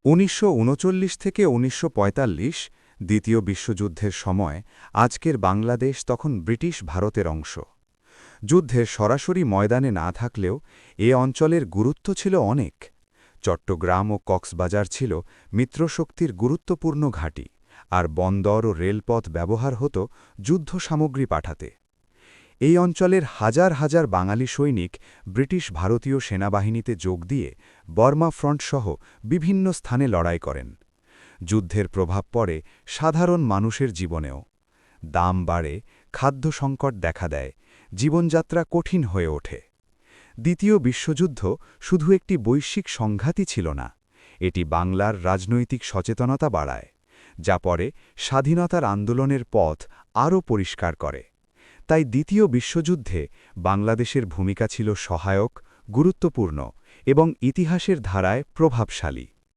১৯৩৯ থেকে ১৯৪৫ দ্বিতীয় বিশ্বযুদ্ধের সময় আজকের বাংলাদেশ তখন ব্রিটিশ ভারতের অংশ। যুদ্ধের সরাসরি ময়দানে না থাকলেও এ অঞ্চলের গুরুত্ব ছিল অনেক। চট্টগ্রাম ও কক্সবাজার ছিল মিত্রশক্তির গুরুত্বপূর্ণ ঘাঁটি, আর বন্দর ও রেলপথ ব্যবহার হতো যুদ্ধ সামগ্রী পাঠাতে। এই অঞ্চলের হাজার হাজার বাঙালি সৈনিক ব্রিটিশ ভারতীয় সেনাবাহিনীতে যোগ দিয়ে বর্মা ফ্রন্টসহ বিভিন্ন স্থানে লড়াই করেন। যুদ্ধের প্রভাব পড়ে সাধারণ মানুষের জীবনেও। দাম বাড়ে, খাদ্য সংকট দেখা দেয়, জীবনযাত্রা কঠিন হয়ে ওঠে। দ্বিতীয় বিশ্বযুদ্ধ শুধু একটি বৈশ্বিক সংঘাতই ছিল না, এটি বাংলার রাজনৈতিক সচেতনতা বাড়ায়, যা পরে স্বাধীনতার আন্দোলনের পথ আরও পরিষ্কার করে। তাই দ্বিতীয় বিশ্বযুদ্ধে বাংলাদেশের ভূমিকা ছিল সহায়ক, গুরুত্বপূর্ণ এবং ইতিহাসের ধারায় প্রভাবশালী।